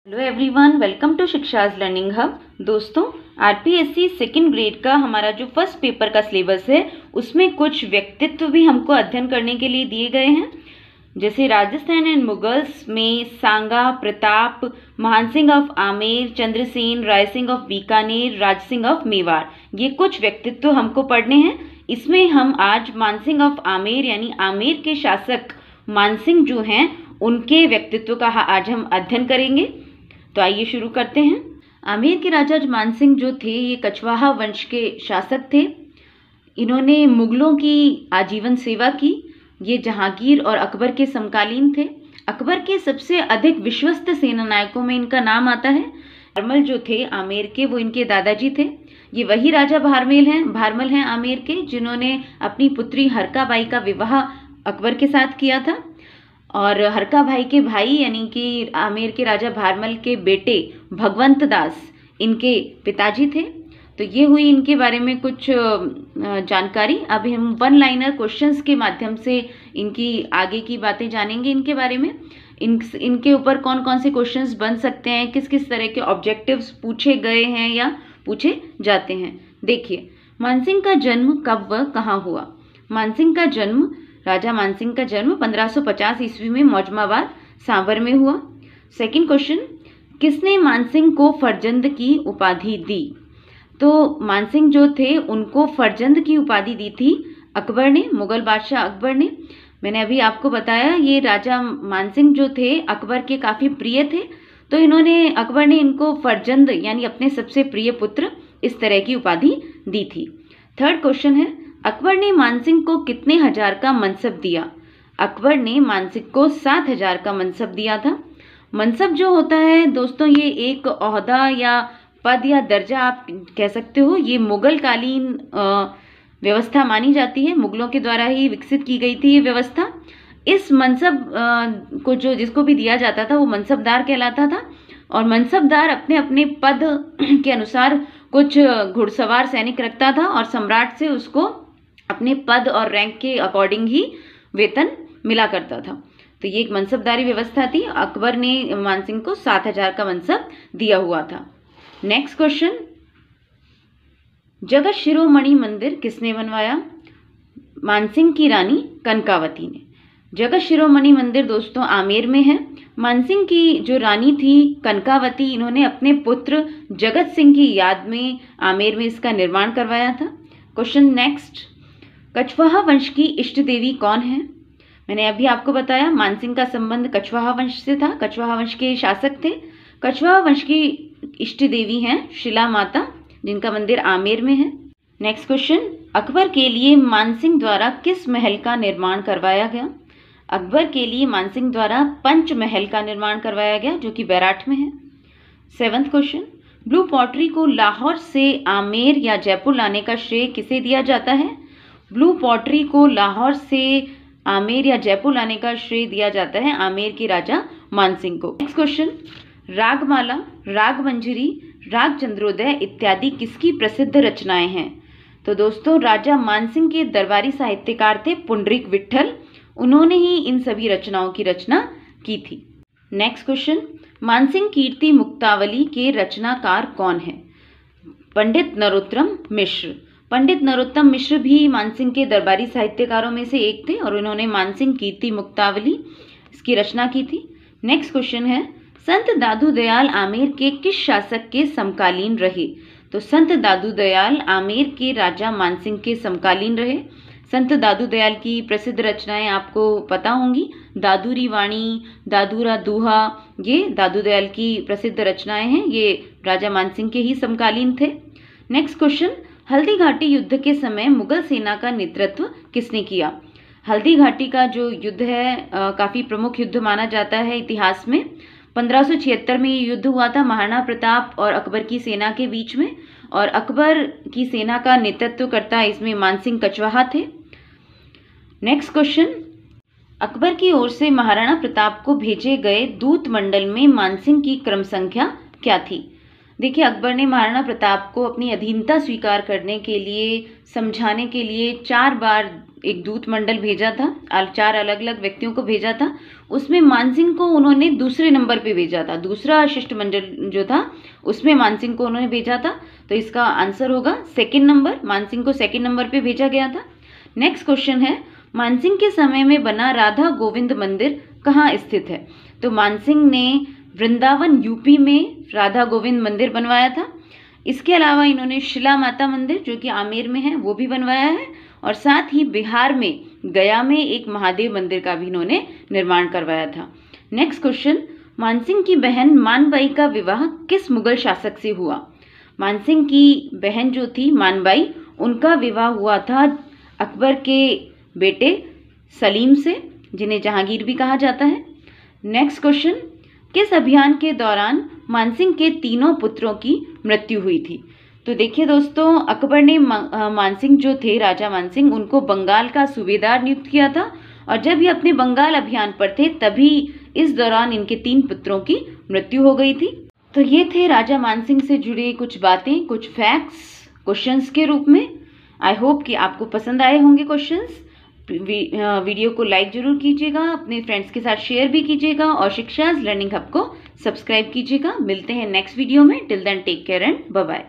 Hello everyone, welcome to Shiksha's learning hub. दोस्तों, RPSC second grade का हमारा जो फर्स्ट पेपर का सिलेबस है उसमें कुछ व्यक्तित्व भी हमको अध्ययन करने के लिए दिए गए हैं। जैसे राजस्थान एंड मुगल्स में Sanga, Pratap, Mahan Singh of Amer, Chandrasen, Rai Singh of Bikaner, Raj Singh of Mewar, ये कुछ व्यक्तित्व हमको पढ़ने हैं। इसमें हम आज मानसिंह ऑफ आमेर यानी आमेर के शासक मानसिंह जो हैं उनके व्यक्तित्व का आज हम अध्ययन करेंगे। तो आइए शुरू करते हैं। आमेर के राजा मानसिंह जो थे ये कछवाहा वंश के शासक थे। इन्होंने मुगलों की आजीवन सेवा की। ये जहांगीर और अकबर के समकालीन थे। अकबर के सबसे अधिक विश्वस्त सेना नायकों में इनका नाम आता है। भारमल जो थे आमेर के, वो इनके दादाजी थे। ये वही राजा भारमल हैं आमेर के, जिन्होंने अपनी पुत्री हरका बाई का विवाह अकबर के साथ किया था। और हरका भाई के भाई यानी कि आमेर के राजा भारमल के बेटे भगवंत दास इनके पिताजी थे। तो ये हुई इनके बारे में कुछ जानकारी। अब हम वन लाइनर क्वेश्चंस के माध्यम से इनकी आगे की बातें जानेंगे। इनके बारे में इनके ऊपर कौन कौन से क्वेश्चंस बन सकते हैं, किस किस तरह के ऑब्जेक्टिव्स पूछे गए हैं या पूछे जाते हैं। देखिए, मानसिंह का जन्म कब व कहाँ हुआ। राजा मानसिंह का जन्म 1550 ईस्वी में मौजमाबाद सांवर में हुआ। सेकंड क्वेश्चन, किसने मानसिंह को फरजंद की उपाधि दी। तो मानसिंह जो थे उनको फरजंद की उपाधि दी थी अकबर ने, मुगल बादशाह अकबर ने। मैंने अभी आपको बताया ये राजा मानसिंह जो थे अकबर के काफ़ी प्रिय थे, तो अकबर ने इनको फरजंद यानी अपने सबसे प्रिय पुत्र इस तरह की उपाधि दी थी। थर्ड क्वेश्चन है, अकबर ने मानसिंह को कितने हजार का मनसब दिया। अकबर ने मानसिंह को 7,000 का मनसब दिया था। मनसब जो होता है दोस्तों, ये एक ओहदा या पद या दर्जा आप कह सकते हो। ये मुगल कालीन व्यवस्था मानी जाती है। मुगलों के द्वारा ही विकसित की गई थी ये व्यवस्था। इस मनसब को जिसको भी दिया जाता था वो मनसबदार कहलाता था। और मनसबदार अपने अपने पद के अनुसार कुछ घुड़सवार सैनिक रखता था और सम्राट से उसको अपने पद और रैंक के अकॉर्डिंग ही वेतन मिला करता था। तो ये एक मनसबदारी व्यवस्था थी। अकबर ने मानसिंह को 7,000 का मनसब दिया हुआ था। नेक्स्ट क्वेश्चन, जगत शिरोमणि मंदिर किसने बनवाया। मानसिंह की रानी कनकावती ने। जगत शिरोमणि मंदिर दोस्तों आमेर में है। मानसिंह की जो रानी थी कनकावती, इन्होंने अपने पुत्र जगत सिंह की याद में आमेर में इसका निर्माण करवाया था। क्वेश्चन नेक्स्ट, कछवाहा वंश की इष्ट देवी कौन है। मैंने अभी आपको बताया मानसिंह का संबंध कछवाहा वंश से था। कछवाहा वंश के शासक थे। कछवाहा वंश की इष्ट देवी हैं शिला माता, जिनका मंदिर आमेर में है। नेक्स्ट क्वेश्चन, अकबर के लिए मानसिंह द्वारा किस महल का निर्माण करवाया गया। अकबर के लिए मानसिंह द्वारा पंच महल का निर्माण करवाया गया, जो कि बैराठ में है। सेवंथ क्वेश्चन, ब्लू पॉटरी को लाहौर से आमेर या जयपुर लाने का श्रेय किसे दिया जाता है। ब्लू पॉटरी को लाहौर से आमेर या जयपुर लाने का श्रेय दिया जाता है आमेर के राजा मानसिंह को। नेक्स्ट क्वेश्चन, रागमाला, रागमंजरी, राग चंद्रोदय इत्यादि किसकी प्रसिद्ध रचनाएं हैं। तो दोस्तों, राजा मानसिंह के दरबारी साहित्यकार थे पुंडरीक विट्ठल। उन्होंने ही इन सभी रचनाओं की रचना की थी। नेक्स्ट क्वेश्चन, मानसिंह कीर्ति मुक्तावली के रचनाकार कौन है। पंडित नरोत्तम मिश्र। पंडित नरोत्तम मिश्र भी मानसिंह के दरबारी साहित्यकारों में से एक थे और उन्होंने मानसिंह कीर्ति मुक्तावली इसकी रचना की थी। नेक्स्ट क्वेश्चन है, संत दादू दयाल आमेर के किस शासक के समकालीन रहे। तो संत दादू दयाल आमेर के राजा मानसिंह के समकालीन रहे। संत दादू दयाल की प्रसिद्ध रचनाएं आपको पता होंगी, दादूरी वाणी, दादूरा दूहा, ये दादू दयाल की प्रसिद्ध रचनाएं हैं। ये राजा मानसिंह के ही समकालीन थे। नेक्स्ट क्वेश्चन, हल्दी घाटी युद्ध के समय मुगल सेना का नेतृत्व किसने किया। हल्दी घाटी का जो युद्ध है काफ़ी प्रमुख युद्ध माना जाता है इतिहास में। 1576 में ये युद्ध हुआ था महाराणा प्रताप और अकबर की सेना के बीच में, और अकबर की सेना का नेतृत्व करता इसमें मानसिंह कछवाहा थे। नेक्स्ट क्वेश्चन, अकबर की ओर से महाराणा प्रताप को भेजे गए दूत मंडल में मानसिंह की क्रम संख्या क्या थी। देखिए, अकबर ने महाराणा प्रताप को अपनी अधीनता स्वीकार करने के लिए, समझाने के लिए 4 बार एक दूत मंडल भेजा था, 4 अलग अलग व्यक्तियों को भेजा था। उसमें मानसिंह को उन्होंने दूसरे नंबर पे भेजा था, दूसरा शिष्टमंडल जो था उसमें मानसिंह को उन्होंने भेजा था। तो इसका आंसर होगा सेकंड नंबर, मानसिंह को सेकंड नंबर पे भेजा गया था। नेक्स्ट क्वेश्चन है, मानसिंह के समय में बना राधा गोविंद मंदिर कहाँ स्थित है? तो मानसिंह ने वृंदावन यूपी में राधा गोविंद मंदिर बनवाया था। इसके अलावा इन्होंने शिला माता मंदिर जो कि आमेर में है वो भी बनवाया है, और साथ ही बिहार में गया में एक महादेव मंदिर का भी इन्होंने निर्माण करवाया था। नेक्स्ट क्वेश्चन, मानसिंह की बहन मानबाई का विवाह किस मुगल शासक से हुआ? मानसिंह की बहन जो थी मानबाई, उनका विवाह हुआ था अकबर के बेटे सलीम से, जिन्हें जहांगीर भी कहा जाता है। नेक्स्ट क्वेश्चन, किस अभियान के दौरान मानसिंह के तीनों पुत्रों की मृत्यु हुई थी? तो देखिए दोस्तों, अकबर ने मानसिंह जो थे, राजा मानसिंह, उनको बंगाल का सूबेदार नियुक्त किया था, और जब ये अपने बंगाल अभियान पर थे तभी इस दौरान इनके 3 पुत्रों की मृत्यु हो गई थी। तो ये थे राजा मानसिंह से जुड़े कुछ बातें, कुछ फैक्ट्स क्वेश्चंस के रूप में। आई होप कि आपको पसंद आए होंगे क्वेश्चंस। वीडियो को लाइक जरूर कीजिएगा, अपने फ्रेंड्स के साथ शेयर भी कीजिएगा, और शिक्षाज लर्निंग हब को सब्सक्राइब कीजिएगा। मिलते हैं नेक्स्ट वीडियो में। Till then take care and bye bye.